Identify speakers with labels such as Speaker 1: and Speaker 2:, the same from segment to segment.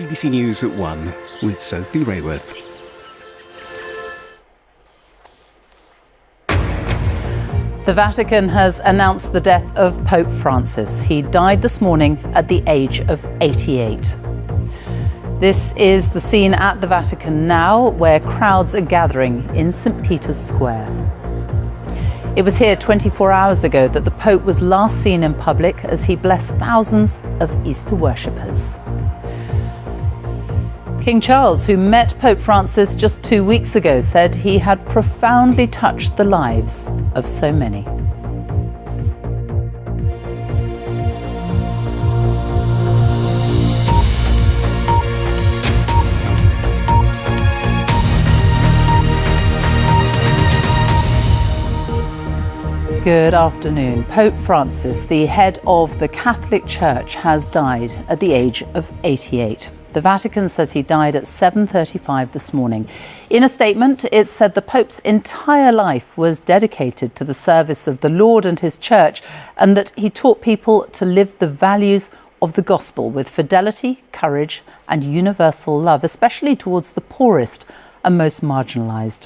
Speaker 1: BBC News at 1 with Sophie Raworth.
Speaker 2: The Vatican has announced the death of Pope Francis. He died this morning at the age of 88. This is the scene at the Vatican now, where crowds are gathering in St. Peter's Square. It was here 24 hours ago that the Pope was last seen in public as he blessed thousands of Easter worshippers. King Charles, who met Pope Francis just 2 weeks ago, said he had profoundly touched the lives of so many. Good afternoon. Pope Francis, the head of the Catholic Church, has died at the age of 88. The Vatican says he died at 7:35 this morning. In a statement, it said the Pope's entire life was dedicated to the service of the Lord and his Church, and that he taught people to live the values of the gospel with fidelity, courage, and universal love, especially towards the poorest and most marginalised.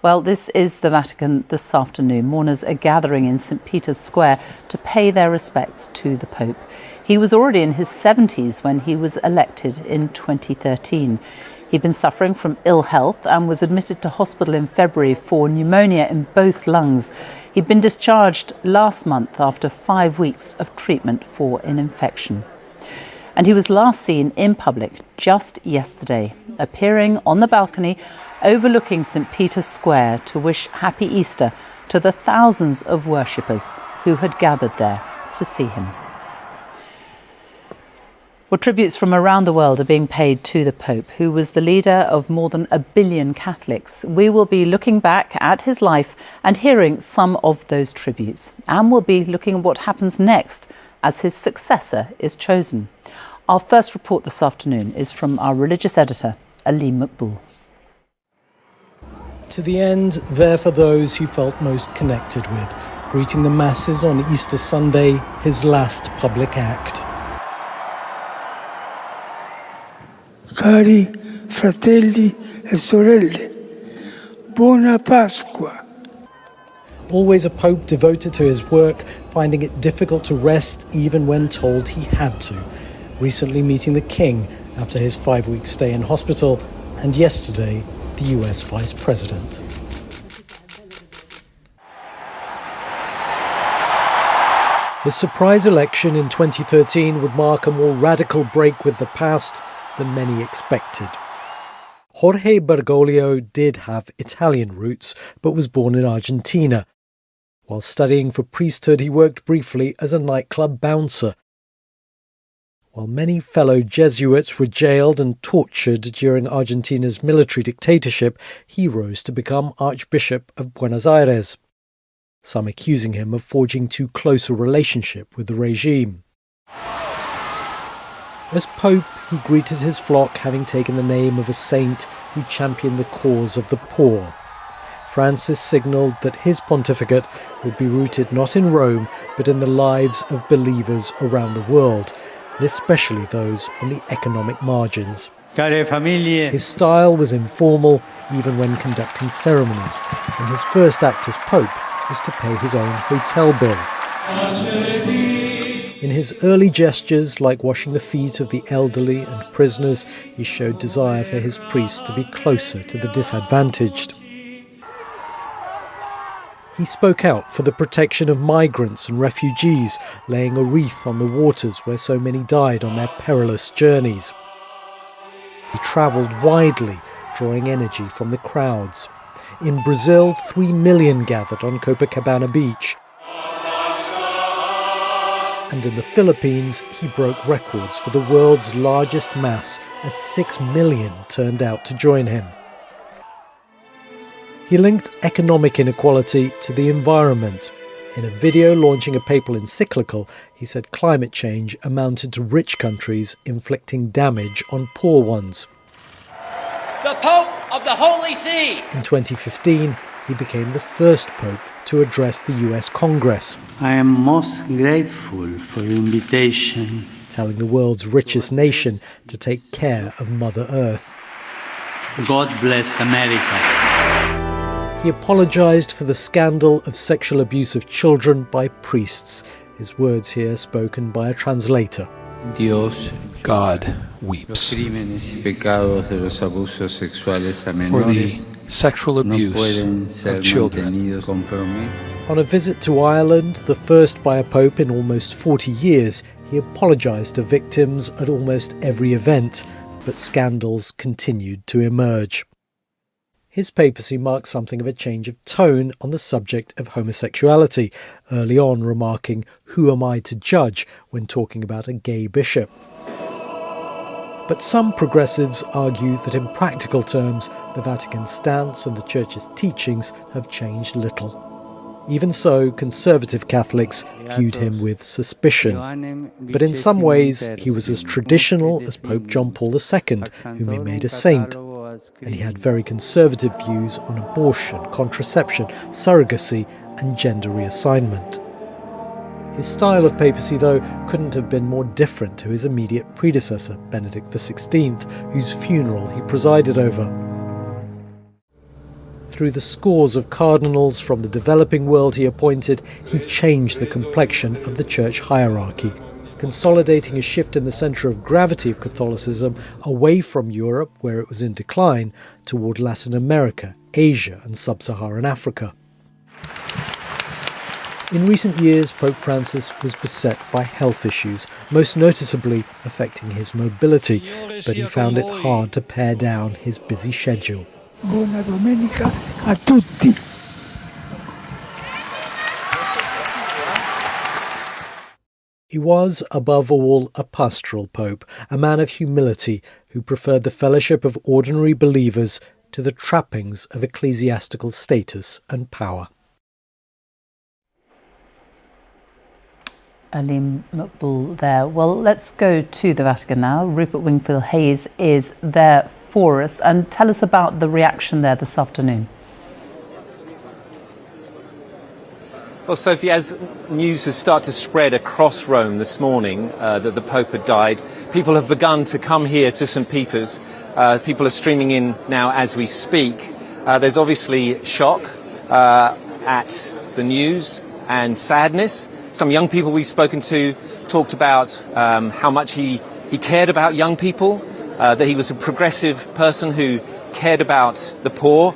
Speaker 2: Well, this is the Vatican this afternoon. Mourners are gathering in St. Peter's Square to pay their respects to the Pope. He was already in his 70s when he was elected in 2013. He'd been suffering from ill health and was admitted to hospital in February for pneumonia in both lungs. He'd been discharged last month after 5 weeks of treatment for an infection. And he was last seen in public just yesterday, appearing on the balcony overlooking St. Peter's Square to wish Happy Easter to the thousands of worshippers who had gathered there to see him. Well, tributes from around the world are being paid to the Pope, who was the leader of more than 1 billion Catholics. We will be looking back at his life and hearing some of those tributes. And we'll be looking at what happens next as his successor is chosen. Our first report this afternoon is from our religious editor, Alim Makboul.
Speaker 3: To the end, there for those he felt most connected with, greeting the masses on Easter Sunday, his last public act.
Speaker 4: Cari fratelli e sorelle, buona Pasqua.
Speaker 3: Always a pope devoted to his work, finding it difficult to rest even when told he had to. Recently meeting the king after his 5-week stay in hospital, and yesterday, the US Vice President. His surprise election in 2013 would mark a more radical break with the past than many expected. Jorge Bergoglio did have Italian roots, but was born in Argentina. While studying for priesthood, he worked briefly as a nightclub bouncer. While many fellow Jesuits were jailed and tortured during Argentina's military dictatorship, he rose to become Archbishop of Buenos Aires, some accusing him of forging too close a relationship with the regime. As Pope, he greeted his flock having taken the name of a saint who championed the cause of the poor. Francis signalled that his pontificate would be rooted not in Rome, but in the lives of believers around the world, and especially those on the economic margins. His style was informal, even when conducting ceremonies, and his first act as Pope was to pay his own hotel bill. In his early gestures, like washing the feet of the elderly and prisoners, he showed desire for his priests to be closer to the disadvantaged. He spoke out for the protection of migrants and refugees, laying a wreath on the waters where so many died on their perilous journeys. He travelled widely, drawing energy from the crowds. In Brazil, 3 million gathered on Copacabana Beach. And in the Philippines, he broke records for the world's largest mass, as 6 million turned out to join him. He linked economic inequality to the environment. In a video launching a papal encyclical, he said climate change amounted to rich countries inflicting damage on poor ones.
Speaker 5: The Pope of the Holy See!
Speaker 3: In 2015, he became the first pope to address the US Congress.
Speaker 6: I am most grateful for your invitation
Speaker 3: telling the world's richest nation to take care of Mother Earth.
Speaker 6: God bless America.
Speaker 3: He apologised for the scandal of sexual abuse of children by priests. His words here spoken by a translator.
Speaker 7: God weeps for the sexual abuse of children.
Speaker 3: On a visit to Ireland, the first by a pope in almost 40 years, he apologised to victims at almost every event, but scandals continued to emerge. His papacy marked something of a change of tone on the subject of homosexuality, early on remarking, "Who am I to judge?" when talking about a gay bishop. But some progressives argue that in practical terms, the Vatican's stance and the Church's teachings have changed little. Even so, conservative Catholics viewed him with suspicion. But in some ways, he was as traditional as Pope John Paul II, whom he made a saint. And he had very conservative views on abortion, contraception, surrogacy, and gender reassignment. His style of papacy, though, couldn't have been more different to his immediate predecessor, Benedict XVI, whose funeral he presided over. Through the scores of cardinals from the developing world he appointed, he changed the complexion of the church hierarchy, consolidating a shift in the centre of gravity of Catholicism away from Europe, where it was in decline, toward Latin America, Asia and Sub-Saharan Africa. In recent years, Pope Francis was beset by health issues, most noticeably affecting his mobility, but he found it hard to pare down his busy schedule.
Speaker 4: Buona domenica a tutti.
Speaker 3: He was, above all, a pastoral pope, a man of humility who preferred the fellowship of ordinary believers to the trappings of ecclesiastical status and power.
Speaker 2: Alim Maqbool there. Well, let's go to the Vatican now. Rupert Wingfield-Hayes is there for us, and tell us about the reaction there this afternoon.
Speaker 8: Well, Sophie, as news has started to spread across Rome this morning that the Pope had died, people have begun to come here to St. Peter's. People are streaming in now as we speak. There's obviously shock at the news and sadness. Some young people we've spoken to talked about how much he cared about young people, that he was a progressive person who cared about the poor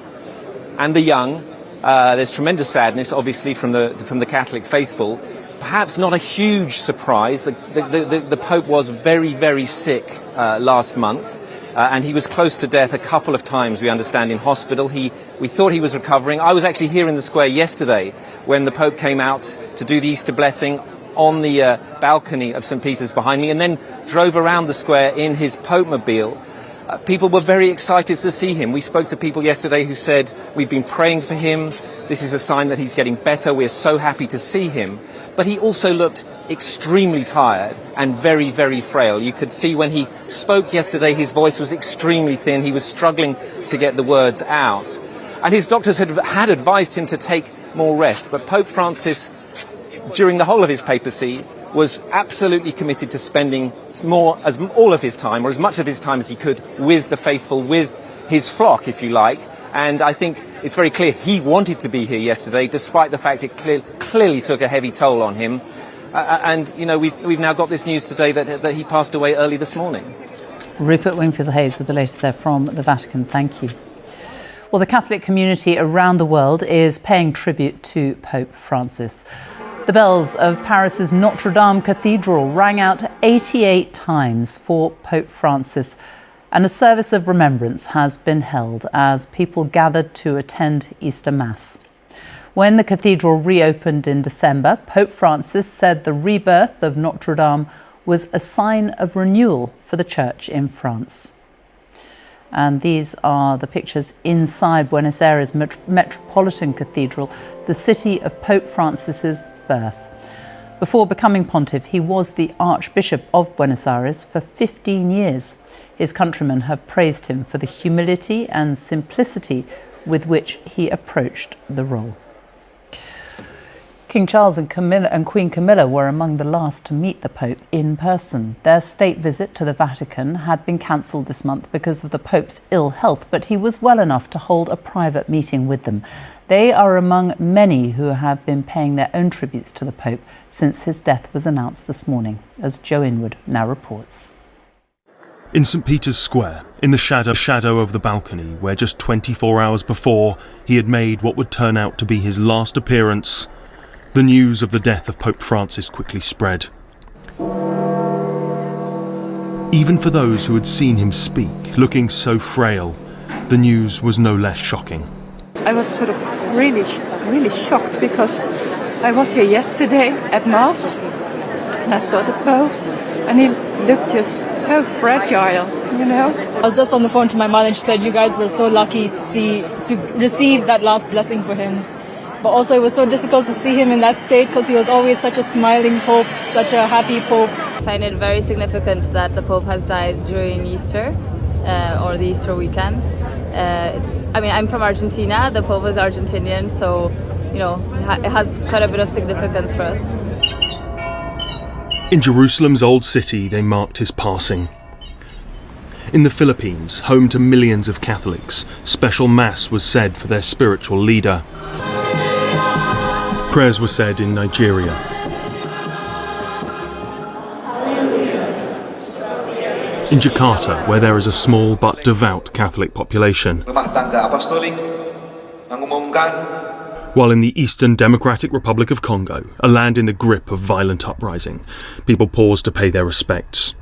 Speaker 8: and the young. There's tremendous sadness, obviously, from the Catholic faithful. Perhaps not a huge surprise. The Pope was very, very sick last month, and he was close to death a couple of times, we understand, in hospital. We thought he was recovering. I was actually here in the square yesterday when the Pope came out to do the Easter blessing on the balcony of St. Peter's behind me, and then drove around the square in his Pope-mobile. People were very excited to see him. We spoke to people yesterday who said, "We've been praying for him. This is a sign that he's getting better. We're so happy to see him." But he also looked extremely tired and very, very frail. You could see when he spoke yesterday, his voice was extremely thin. He was struggling to get the words out. And his doctors had advised him to take more rest. But Pope Francis, during the whole of his papacy, was absolutely committed to spending all of his time, or as much of his time as he could, with the faithful, with his flock, if you like. And I think it's very clear he wanted to be here yesterday, despite the fact it clearly took a heavy toll on him. And, you know, we've now got this news today that he passed away early this morning.
Speaker 2: Rupert Wingfield-Hayes with the latest there from the Vatican. Thank you. Well, the Catholic community around the world is paying tribute to Pope Francis. The bells of Paris's Notre Dame Cathedral rang out 88 times for Pope Francis, and a service of remembrance has been held as people gathered to attend Easter Mass. When the cathedral reopened in December, Pope Francis said the rebirth of Notre Dame was a sign of renewal for the church in France. And these are the pictures inside Buenos Aires Metropolitan Cathedral, the city of Pope Francis's birth. Before becoming pontiff, he was the Archbishop of Buenos Aires for 15 years. His countrymen have praised him for the humility and simplicity with which he approached the role. King Charles and Queen Camilla were among the last to meet the Pope in person. Their state visit to the Vatican had been cancelled this month because of the Pope's ill health, but he was well enough to hold a private meeting with them. They are among many who have been paying their own tributes to the Pope since his death was announced this morning, as Joe Inwood now reports.
Speaker 9: In St Peter's Square, in the shadow of the balcony, where just 24 hours before he had made what would turn out to be his last appearance, the news of the death of Pope Francis quickly spread. Even for those who had seen him speak, looking so frail, the news was no less shocking.
Speaker 10: I was sort of really shocked because I was here yesterday at Mass and I saw the Pope and he looked just so fragile, you know.
Speaker 11: I was just on the phone to my mother and she said you guys were so lucky to receive that last blessing for him. But also it was so difficult to see him in that state because he was always such a smiling Pope, such a happy Pope.
Speaker 12: I find it very significant that the Pope has died during Easter or the Easter weekend. I'm from Argentina, the Pope is Argentinian, so, you know, it has quite a bit of significance for us.
Speaker 9: In Jerusalem's old city, they marked his passing. In the Philippines, home to millions of Catholics, special mass was said for their spiritual leader. Prayers were said in Nigeria. In Jakarta, where there is a small but devout Catholic population. While in the Eastern Democratic Republic of Congo, a land in the grip of violent uprising, people paused to pay their respects.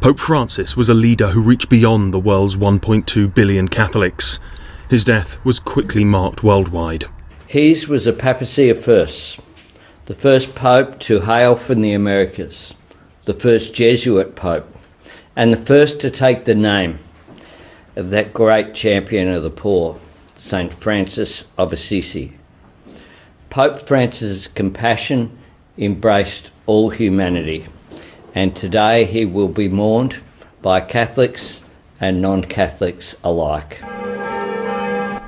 Speaker 9: Pope Francis was a leader who reached beyond the world's 1.2 billion Catholics. His death was quickly marked worldwide.
Speaker 13: His was a papacy of firsts, the first pope to hail from the Americas, the first Jesuit pope, and the first to take the name of that great champion of the poor, St. Francis of Assisi. Pope Francis' compassion embraced all humanity, and today he will be mourned by Catholics and non-Catholics alike.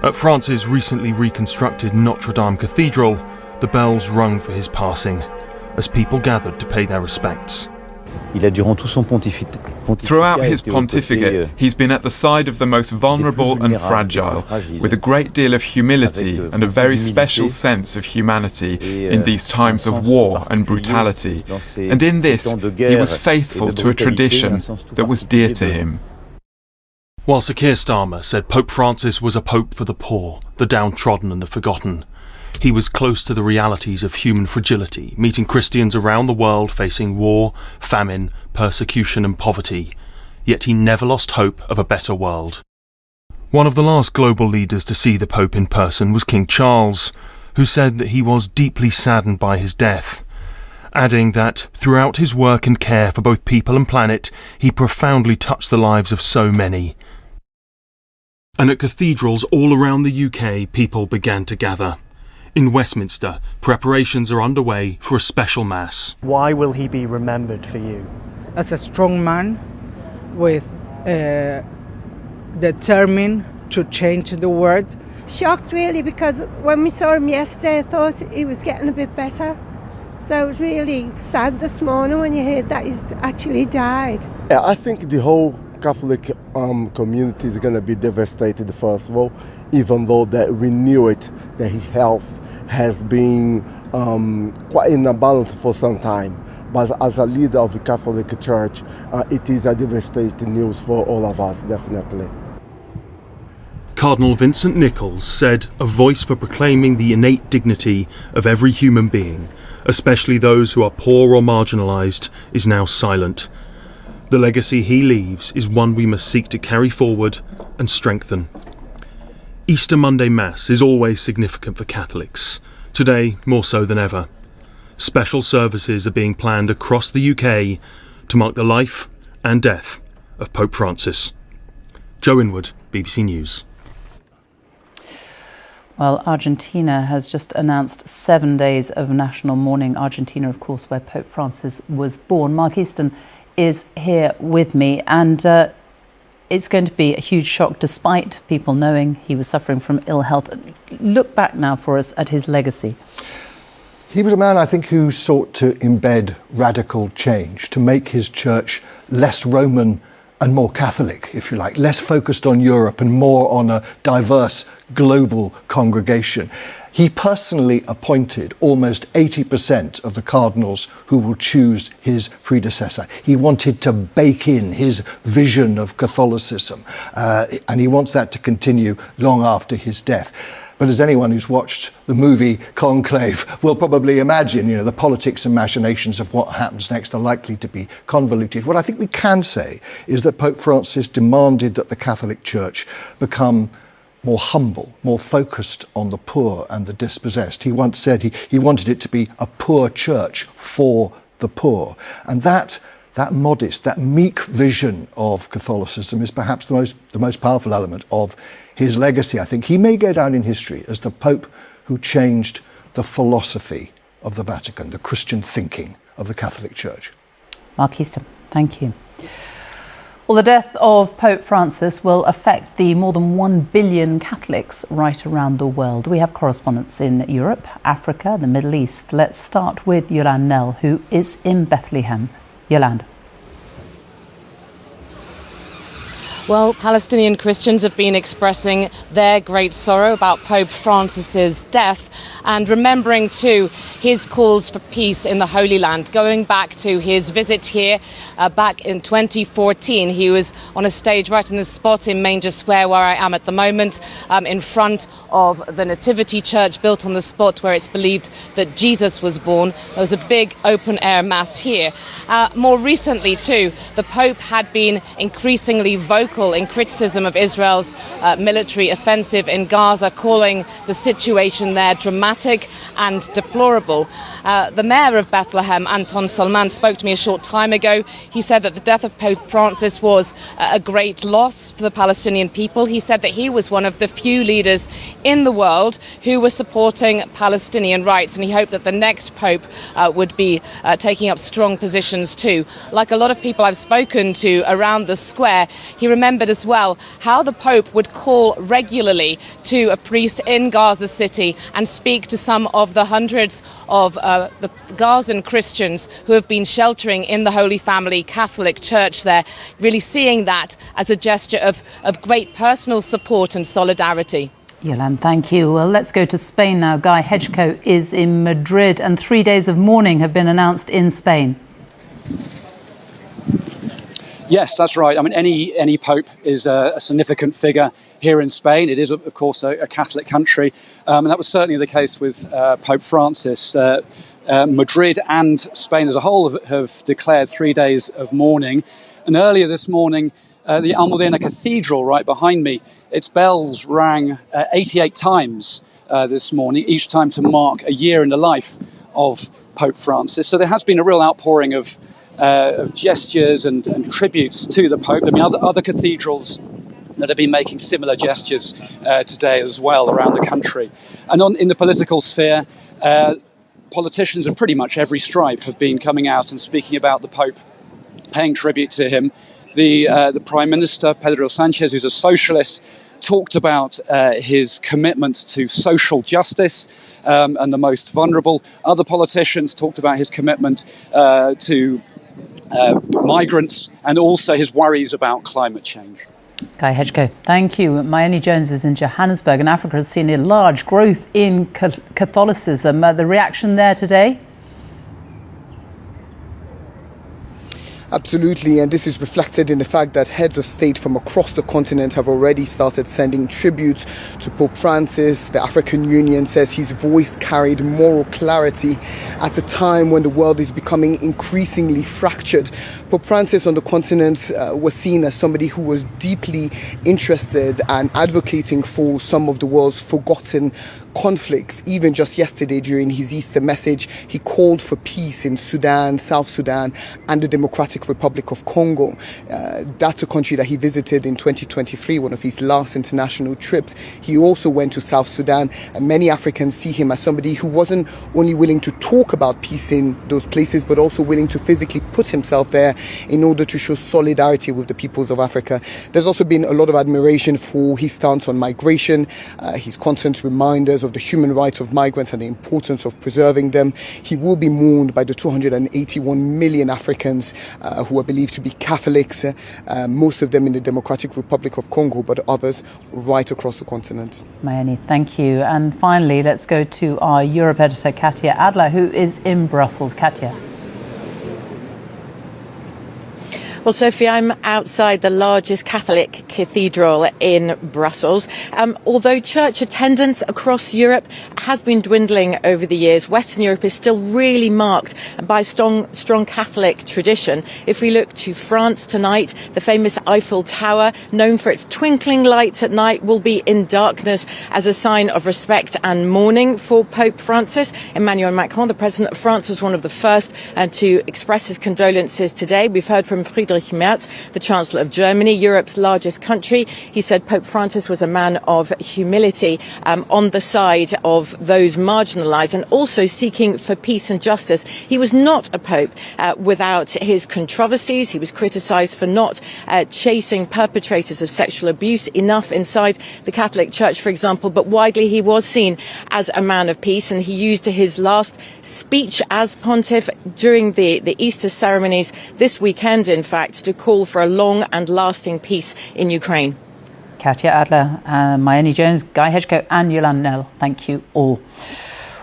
Speaker 9: At France's recently reconstructed Notre Dame Cathedral, the bells rung for his passing as people gathered to pay their respects.
Speaker 14: Throughout his pontificate, he's been at the side of the most vulnerable and fragile, with a great deal of humility and a very special sense of humanity in these times of war and brutality. And in this, he was faithful to a tradition that was dear to him.
Speaker 9: While Sir Keir Starmer said Pope Francis was a pope for the poor, the downtrodden and the forgotten, he was close to the realities of human fragility, meeting Christians around the world facing war, famine, persecution and poverty. Yet he never lost hope of a better world. One of the last global leaders to see the Pope in person was King Charles, who said that he was deeply saddened by his death, adding that throughout his work and care for both people and planet, he profoundly touched the lives of so many. And at cathedrals all around the UK, people began to gather. In Westminster, preparations are underway for a special mass.
Speaker 15: Why will he be remembered for you?
Speaker 4: As a strong man with determined to change the world.
Speaker 16: Shocked really, because when we saw him yesterday I thought he was getting a bit better. So it was really sad this morning when you heard that he's actually died.
Speaker 17: Yeah, I think the whole Catholic community is going to be devastated, first of all, even though that we knew it, that his health has been quite in a balance for some time. But as a leader of the Catholic Church, it is a devastating news for all of us, definitely.
Speaker 9: Cardinal Vincent Nichols said a voice for proclaiming the innate dignity of every human being, especially those who are poor or marginalised, is now silent. The legacy he leaves is one we must seek to carry forward and strengthen. Easter Monday Mass is always significant for Catholics, today more so than ever. Special services are being planned across the UK to mark the life and death of Pope Francis. Joe Inwood, BBC News.
Speaker 2: Well, Argentina has just announced 7 days of national mourning. Argentina, of course, where Pope Francis was born. Mark Easton is here with me, and it's going to be a huge shock despite people knowing he was suffering from ill health. Look back now for us at his legacy.
Speaker 18: He was a man, I think, who sought to embed radical change, to make his church less Roman and more Catholic, if you like, less focused on Europe and more on a diverse global congregation. He personally appointed almost 80% of the cardinals who will choose his predecessor. He wanted to bake in his vision of Catholicism, and he wants that to continue long after his death. But as anyone who's watched the movie Conclave will probably imagine, the politics and machinations of what happens next are likely to be convoluted. What I think we can say is that Pope Francis demanded that the Catholic Church become more humble, more focused on the poor and the dispossessed. He once said he wanted it to be a poor church for the poor. And that modest, that meek vision of Catholicism is perhaps the most powerful element of his legacy. I think he may go down in history as the Pope who changed the philosophy of the Vatican, the Christian thinking of the Catholic Church.
Speaker 2: Mark Easton, thank you. Well, the death of Pope Francis will affect the more than 1 billion Catholics right around the world. We have correspondents in Europe, Africa, the Middle East. Let's start with Yolande Nell, who is in Bethlehem. Yolande.
Speaker 19: Well, Palestinian Christians have been expressing their great sorrow about Pope Francis's death and remembering too his calls for peace in the Holy Land. Going back to his visit here back in 2014, he was on a stage right in the spot in Manger Square where I am at the moment, in front of the Nativity Church built on the spot where it's believed that Jesus was born. There was a big open air mass here. More recently too, the Pope had been increasingly vocal in criticism of Israel's military offensive in Gaza, calling the situation there dramatic and deplorable. The mayor of Bethlehem, Anton Salman, spoke to me a short time ago. He said that the death of Pope Francis was a great loss for the Palestinian people. He said that he was one of the few leaders in the world who were supporting Palestinian rights, and he hoped that the next Pope would be taking up strong positions too. Like a lot of people I've spoken to around the square, he remembered as well how the Pope would call regularly to a priest in Gaza City and speak to some of the hundreds of the Gazan Christians who have been sheltering in the Holy Family Catholic Church there, really seeing that as a gesture of great personal support and solidarity.
Speaker 2: Yolande, thank you. Well, let's go to Spain now. Guy Hedgecoe is in Madrid, and 3 days of mourning have been announced in Spain.
Speaker 20: Yes, that's right. I mean, any pope is a significant figure here in Spain. It is, of course, a Catholic country, and that was certainly the case with Pope Francis. Madrid and Spain as a whole have declared 3 days of mourning. And earlier this morning, the Almudena Cathedral right behind me, its bells rang 88 times this morning, each time to mark a year in the life of Pope Francis. So there has been a real outpouring of gestures and tributes to the Pope. I mean, other cathedrals that have been making similar gestures today as well around the country. And in the political sphere, politicians of pretty much every stripe have been coming out and speaking about the Pope, paying tribute to him. The Prime Minister, Pedro Sanchez, who's a socialist, talked about his commitment to social justice and the most vulnerable. Other politicians talked about his commitment to migrants and also his worries about climate change.
Speaker 2: Guy Hedgecoe, thank you. Mayeni Jones is in Johannesburg, and Africa has seen a large growth in Catholicism. The reaction there today?
Speaker 21: Absolutely, and this is reflected in the fact that heads of state from across the continent have already started sending tributes to Pope Francis. The African Union says his voice carried moral clarity at a time when the world is becoming increasingly fractured. Pope Francis on the continent was seen as somebody who was deeply interested and advocating for some of the world's forgotten conflicts. Even just yesterday during his Easter message, he called for peace in Sudan, South Sudan, and the Democratic Democratic Republic of Congo. That's a country that he visited in 2023, one of his last international trips. He also went to South Sudan, and many Africans see him as somebody who wasn't only willing to talk about peace in those places, but also willing to physically put himself there in order to show solidarity with the peoples of Africa. There's also been a lot of admiration for his stance on migration, his constant reminders of the human rights of migrants and the importance of preserving them. He will be mourned by the 281 million Africans who are believed to be Catholics, most of them in the Democratic Republic of Congo, but others right across the continent.
Speaker 2: Mayeni, thank you. And finally, let's go to our Europe editor, Katya Adler, who is in Brussels. Katya.
Speaker 1: Well, Sophie, I'm outside the largest Catholic cathedral in Brussels. Although church attendance across Europe has been dwindling over the years, Western Europe is still really marked by strong Catholic tradition. If we look to France tonight, the famous Eiffel Tower, known for its twinkling lights at night, will be in darkness as a sign of respect and mourning for Pope Francis. Emmanuel Macron, the President of France, was one of the first to express his condolences today. We've heard from Friedrich Merz, the Chancellor of Germany, Europe's largest country. He said Pope Francis was a man of humility, on the side of those marginalised and also seeking for peace and justice. He was not a pope without his controversies. He was criticised for not chasing perpetrators of sexual abuse enough inside the Catholic Church, for example, but widely he was seen as a man of peace, and he used his last speech as pontiff during the Easter ceremonies this weekend, in fact, to call for a long and lasting peace in Ukraine.
Speaker 2: Katya Adler, Mayeni Jones, Guy Hedgecoe and Yolande Nell, thank you all.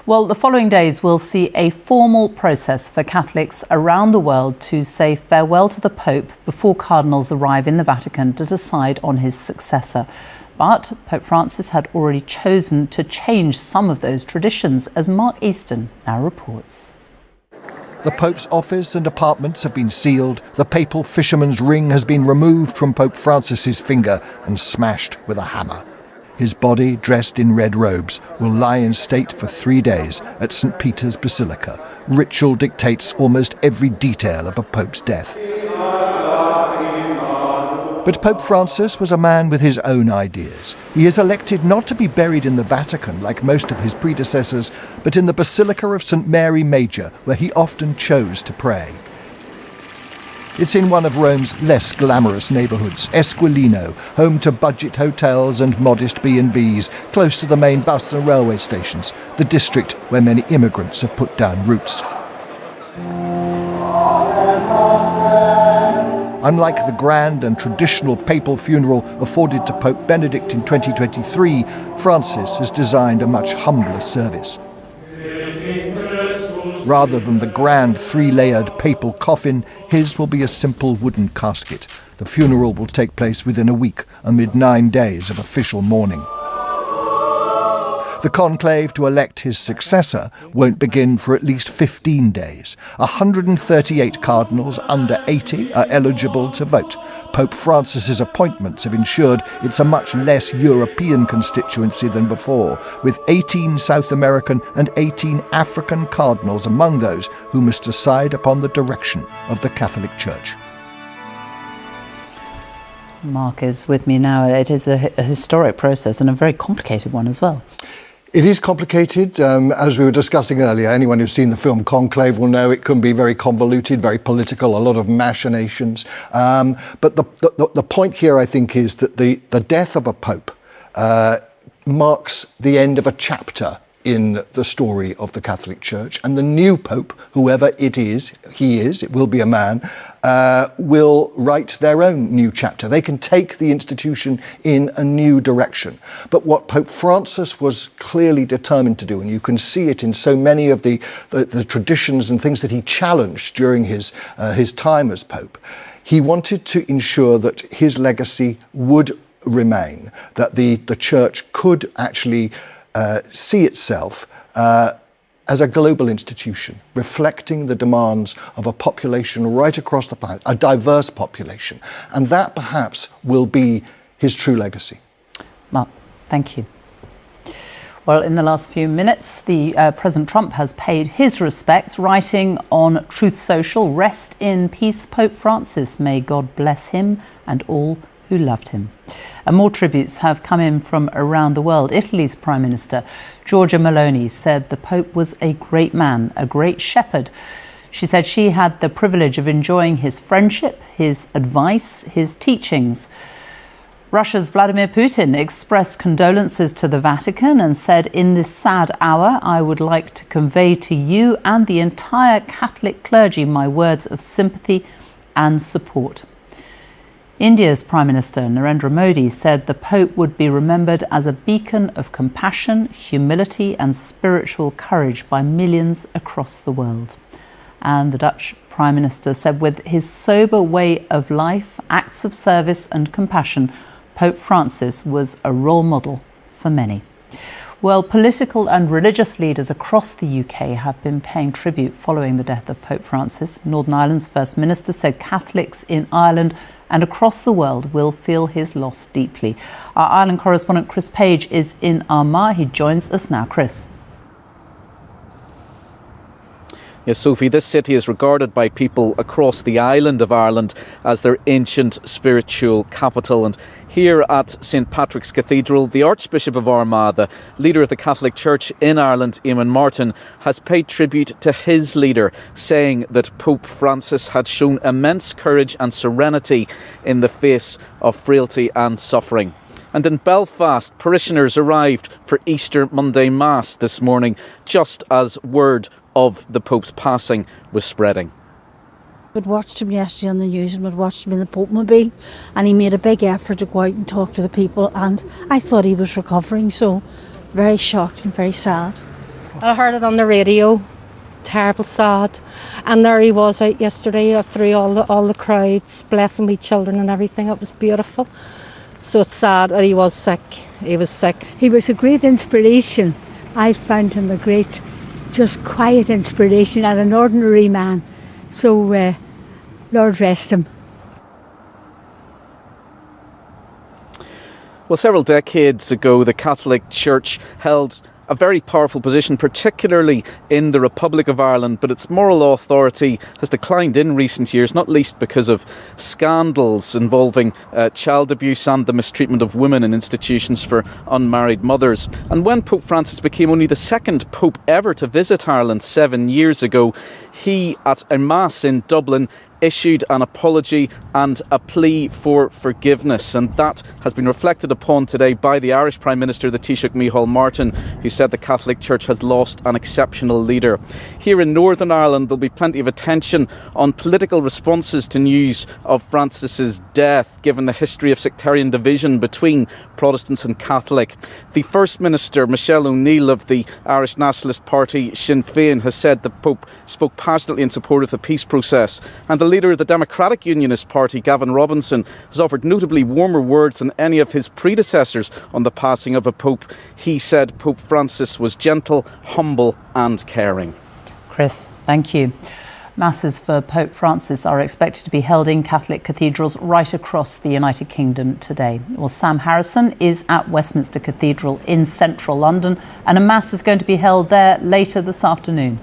Speaker 2: Well, the following days will see a formal process for Catholics around the world to say farewell to the Pope before cardinals arrive in the Vatican to decide on his successor. But Pope Francis had already chosen to change some of those traditions, as Mark Easton now reports.
Speaker 18: The Pope's office and apartments have been sealed. The papal fisherman's ring has been removed from Pope Francis's finger and smashed with a hammer. His body, dressed in red robes, will lie in state for 3 days at St. Peter's Basilica. Ritual dictates almost every detail of a pope's death. But Pope Francis was a man with his own ideas. He is elected not to be buried in the Vatican like most of his predecessors, but in the Basilica of St. Mary Major, where he often chose to pray. It's in one of Rome's less glamorous neighbourhoods, Esquilino, home to budget hotels and modest B&Bs, close to the main bus and railway stations, the district where many immigrants have put down roots. Unlike the grand and traditional papal funeral afforded to Pope Benedict in 2023, Francis has designed a much humbler service. Rather than the grand 3-layered papal coffin, his will be a simple wooden casket. The funeral will take place within a week, amid 9 days of official mourning. The conclave to elect his successor won't begin for at least 15 days. 138 cardinals under 80 are eligible to vote. Pope Francis's appointments have ensured it's a much less European constituency than before, with 18 South American and 18 African cardinals among those who must decide upon the direction of the Catholic Church.
Speaker 2: Mark is with me now. It is a historic process and a very complicated one as well.
Speaker 18: It is complicated. As we were discussing earlier, anyone who's seen the film Conclave will know it can be very convoluted, very political, a lot of machinations. But the point here, I think, is that the death of a pope marks the end of a chapter in the story of the Catholic Church, and the new pope, whoever it will be a man, will write their own new chapter. They can take the institution in a new direction. But what Pope Francis was clearly determined to do, and you can see it in so many of the traditions and things that he challenged during his time as pope, he wanted to ensure that his legacy would remain, that the Church could actually see itself as a global institution, reflecting the demands of a population right across the planet, a diverse population. And that perhaps will be his true legacy.
Speaker 2: Mark, thank you. Well, in the last few minutes, President Trump has paid his respects, writing on Truth Social, "Rest in peace, Pope Francis. May God bless him and all who loved him." And more tributes have come in from around the world. Italy's Prime Minister, Giorgia Meloni, said the Pope was a great man, a great shepherd. She said she had the privilege of enjoying his friendship, his advice, his teachings. Russia's Vladimir Putin expressed condolences to the Vatican and said, "In this sad hour, I would like to convey to you and the entire Catholic clergy my words of sympathy and support." India's Prime Minister Narendra Modi said the Pope would be remembered as a beacon of compassion, humility and spiritual courage by millions across the world. And the Dutch Prime Minister said with his sober way of life, acts of service and compassion, Pope Francis was a role model for many. Well, political and religious leaders across the UK have been paying tribute following the death of Pope Francis. Northern Ireland's First Minister said Catholics in Ireland and across the world will feel his loss deeply. Our Ireland correspondent Chris Page is in Armagh. He joins us now. Chris.
Speaker 5: Yes, Sophie, this city is regarded by people across the island of Ireland as their ancient spiritual capital. And here at St Patrick's Cathedral, the Archbishop of Armagh, the leader of the Catholic Church in Ireland, Eamon Martin, has paid tribute to his leader, saying that Pope Francis had shown immense courage and serenity in the face of frailty and suffering. And in Belfast, parishioners arrived for Easter Monday Mass this morning, just as word of the Pope's passing was spreading.
Speaker 22: We'd watched him yesterday on the news and we'd watched him in the Pope Mobile, and he made a big effort to go out and talk to the people, and I thought he was recovering, so very shocked and very sad.
Speaker 23: I heard it on the radio, terrible sad, and there he was out yesterday through all the crowds, blessing me children and everything. It was beautiful. So it's sad that he was sick. He was sick.
Speaker 24: He was a great inspiration. I found him a great, just quiet inspiration and an ordinary man. So, Lord rest him.
Speaker 5: Well, several decades ago, the Catholic Church held a very powerful position, particularly in the Republic of Ireland, but its moral authority has declined in recent years, not least because of scandals involving child abuse and the mistreatment of women in institutions for unmarried mothers. And when Pope Francis became only the second Pope ever to visit Ireland 7 years ago, he, at a Mass in Dublin, issued an apology and a plea for forgiveness, and that has been reflected upon today by the Irish Prime Minister, the Taoiseach Micheál Martin, who said the Catholic Church has lost an exceptional leader. Here in Northern Ireland, there'll be plenty of attention on political responses to news of Francis's death, given the history of sectarian division between Protestants and Catholic. The First Minister, Michelle O'Neill of the Irish Nationalist Party Sinn Féin, has said the Pope spoke passionately in support of the peace process, and the leader of the Democratic Unionist Party, Gavin Robinson, has offered notably warmer words than any of his predecessors on the passing of a Pope. He said Pope Francis was gentle, humble and caring.
Speaker 2: Chris, thank you. Masses for Pope Francis are expected to be held in Catholic cathedrals right across the United Kingdom today. Well, Sam Harrison is at Westminster Cathedral in central London, and a Mass is going to be held there later this afternoon.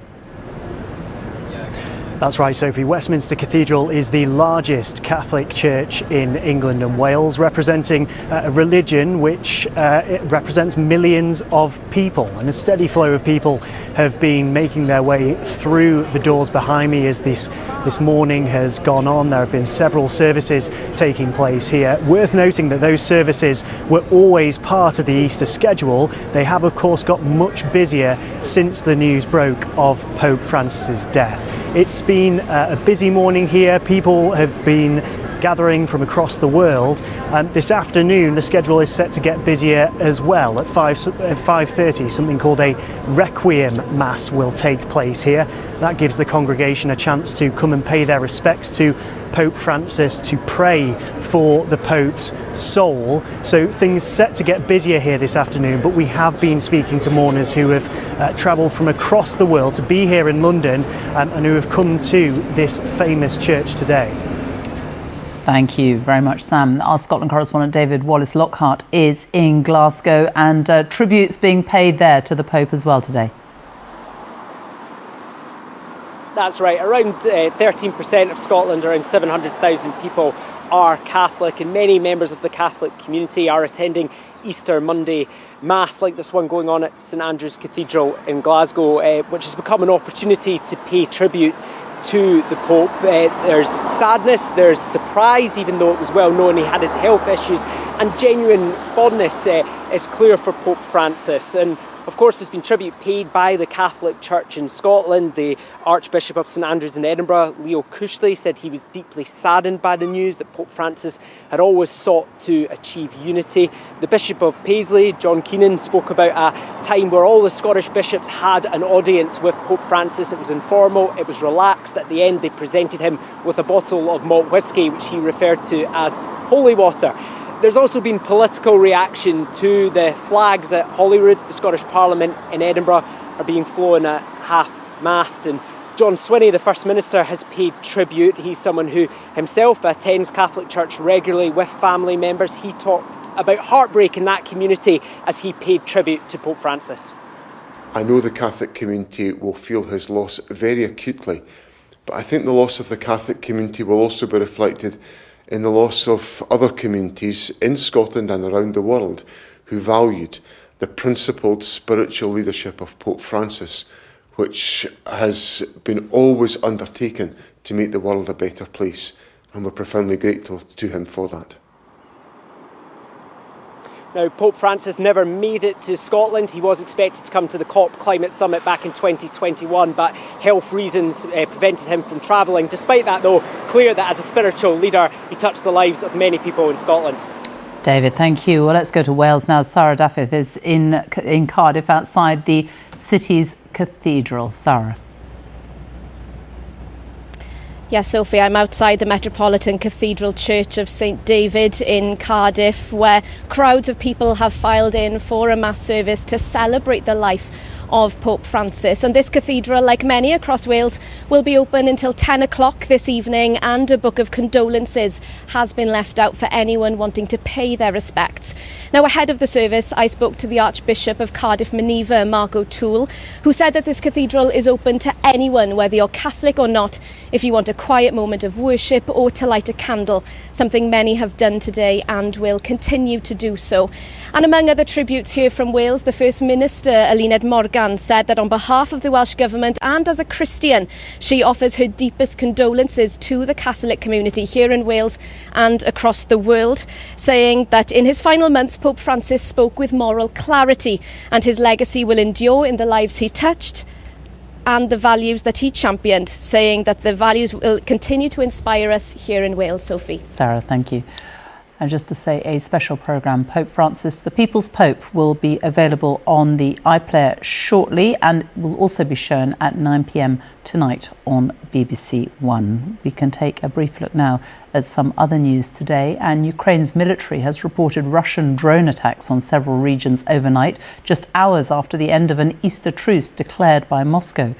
Speaker 15: That's right, Sophie. Westminster Cathedral is the largest Catholic church in England and Wales, representing a religion which it represents millions of people, and a steady flow of people have been making their way through the doors behind me as this morning has gone on. There have been several services taking place here. Worth noting that those services were always part of the Easter schedule. They have, of course, got much busier since the news broke of Pope Francis's death. It's been a busy morning here. People have been gathering from across the world. This afternoon, the schedule is set to get busier as well. At 5:30, something called a Requiem Mass will take place here. That gives the congregation a chance to come and pay their respects to Pope Francis, to pray for the Pope's soul. So things set to get busier here this afternoon, but we have been speaking to mourners who have travelled from across the world to be here in London and who have come to this famous church today.
Speaker 2: Thank you very much, Sam. Our Scotland correspondent David Wallace-Lockhart is in Glasgow, and tributes being paid there to the Pope as well today.
Speaker 3: That's right. Around 13% of Scotland, around 700,000 people, are Catholic, and many members of the Catholic community are attending Easter Monday Mass like this one going on at St Andrew's Cathedral in Glasgow, which has become an opportunity to pay tribute to the Pope. There's sadness, there's surprise, even though it was well known he had his health issues, and genuine fondness is clear for Pope Francis. And of course, there's been tribute paid by the Catholic Church in Scotland. The Archbishop of St Andrews in Edinburgh, Leo Cushley, said he was deeply saddened by the news that Pope Francis had always sought to achieve unity. The Bishop of Paisley, John Keenan, spoke about a time where all the Scottish bishops had an audience with Pope Francis. It was informal, it was relaxed. At the end, they presented him with a bottle of malt whisky, which he referred to as holy water. There's also been political reaction to the flags at Holyrood. The Scottish Parliament in Edinburgh are being flown at half-mast, and John Swinney, the First Minister, has paid tribute. He's someone who himself attends Catholic Church regularly with family members. He talked about heartbreak in that community as he paid tribute to Pope Francis.
Speaker 6: I know the Catholic community will feel his loss very acutely, but I think the loss of the Catholic community will also be reflected in the loss of other communities in Scotland and around the world who valued the principled spiritual leadership of Pope Francis, which has been always undertaken to make the world a better place, and we're profoundly grateful to him for that.
Speaker 3: Now, Pope Francis never made it to Scotland. He was expected to come to the COP Climate Summit back in 2021, but health reasons prevented him from travelling. Despite that, though, clear that as a spiritual leader, he touched the lives of many people in Scotland.
Speaker 2: David, thank you. Well, let's go to Wales now. Sarah Daffith is in Cardiff outside the city's cathedral. Sarah.
Speaker 7: Yes, Sophie, I'm outside the Metropolitan Cathedral Church of St David in Cardiff, where crowds of people have filed in for a mass service to celebrate the life of Pope Francis. And this cathedral, like many across Wales, will be open until 10 o'clock this evening, and a book of condolences has been left out for anyone wanting to pay their respects. Now, ahead of the service, I spoke to the Archbishop of Cardiff Maneva, Mark O'Toole, who said that this cathedral is open to anyone, whether you're Catholic or not, if you want a quiet moment of worship or to light a candle, something many have done today and will continue to do so. And among other tributes here from Wales, the First Minister, Eluned Morgan, said that on behalf of the Welsh Government and as a Christian, she offers her deepest condolences to the Catholic community here in Wales and across the world, saying that in his final months, Pope Francis spoke with moral clarity, and his legacy will endure in the lives he touched and the values that he championed, saying that the values will continue to inspire us here in Wales. Sophie.
Speaker 2: Sarah, thank you. And just to say, a special programme, Pope Francis, the People's Pope, will be available on the iPlayer shortly and will also be shown at 9 p.m. tonight on BBC One. We can take a brief look now at some other news today. And Ukraine's military has reported Russian drone attacks on several regions overnight, just hours after the end of an Easter truce declared by Moscow.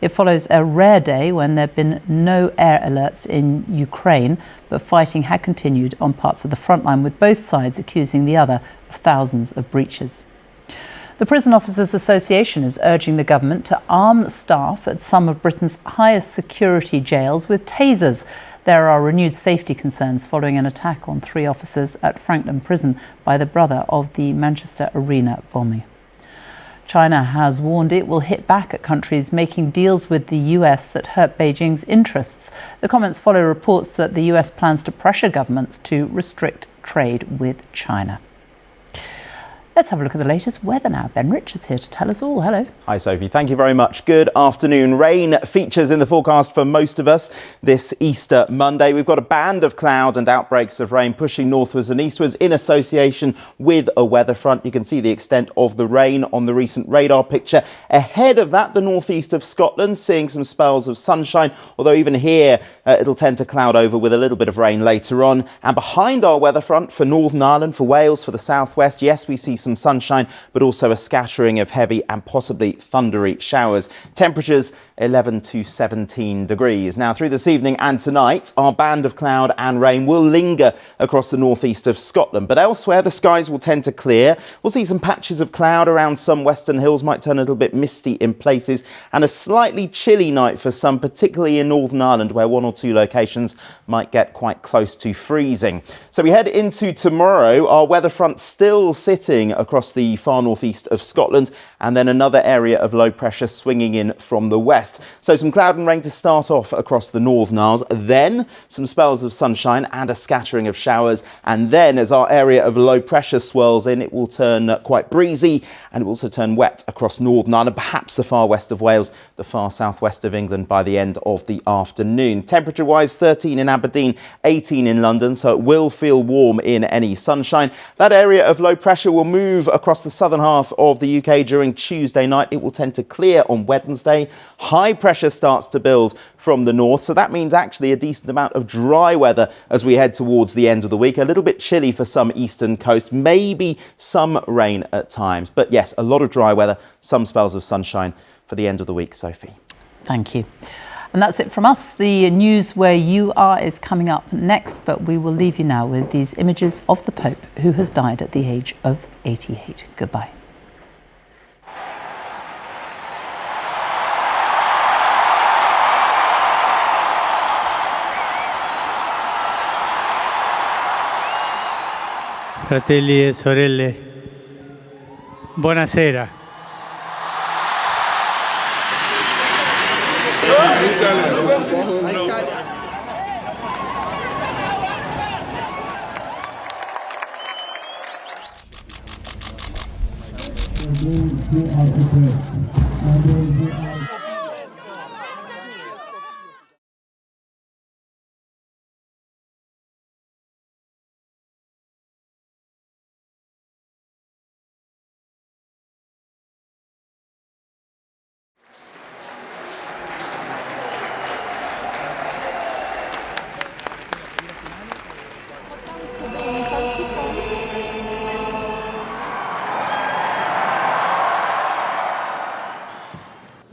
Speaker 2: It follows a rare day when there have been no air alerts in Ukraine, but fighting had continued on parts of the front line, with both sides accusing the other of thousands of breaches. The Prison Officers Association is urging the government to arm staff at some of Britain's highest security jails with tasers. There are renewed safety concerns following an attack on 3 officers at Franklin Prison by the brother of the Manchester Arena bombing. China has warned it will hit back at countries making deals with the US that hurt Beijing's interests. The comments follow reports that the US plans to pressure governments to restrict trade with China. Let's have a look at the latest weather now. Ben Rich is here to tell us all. Hello.
Speaker 8: Hi, Sophie. Thank you very much. Good afternoon. Rain features in the forecast for most of us this Easter Monday. We've got a band of cloud and outbreaks of rain pushing northwards and eastwards in association with a weather front. You can see the extent of the rain on the recent radar picture. Ahead of that, the northeast of Scotland seeing some spells of sunshine, although even here It'll tend to cloud over with a little bit of rain later on. And behind our weather front for Northern Ireland, for Wales, for the southwest, yes, we see some sunshine, but also a scattering of heavy and possibly thundery showers. Temperatures 11 to 17 degrees. Now, through this evening and tonight, our band of cloud and rain will linger across the northeast of Scotland. But elsewhere, the skies will tend to clear. We'll see some patches of cloud around some western hills, might turn a little bit misty in places, and a slightly chilly night for some, particularly in Northern Ireland, where one or two locations might get quite close to freezing. So we head into tomorrow, our weather front still sitting across the far northeast of Scotland, and then another area of low pressure swinging in from the west. So some cloud and rain to start off across the Northern Isles, then some spells of sunshine and a scattering of showers, and then as our area of low pressure swirls in, it will turn quite breezy and it will also turn wet across Northern Ireland, perhaps the far west of Wales, the far southwest of England by the end of the afternoon. Temperature wise, 13 in Aberdeen, 18 in London, so it will feel warm in any sunshine. That area of low pressure will move across the southern half of the UK during Tuesday night. It will tend to clear on Wednesday. High pressure starts to build from the north, so that means actually a decent amount of dry weather as we head towards the end of the week. A little bit chilly for some eastern coast, maybe some rain at times. But yes, a lot of dry weather, some spells of sunshine for the end of the week, Sophie.
Speaker 2: Thank you. And that's it from us. The news where you are is coming up next, but we will leave you now with these images of the Pope, who has died at the age of 88. Goodbye.
Speaker 10: Fratelli e sorelle, buonasera.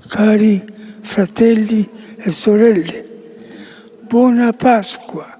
Speaker 11: Cari fratelli e sorelle, buona Pasqua.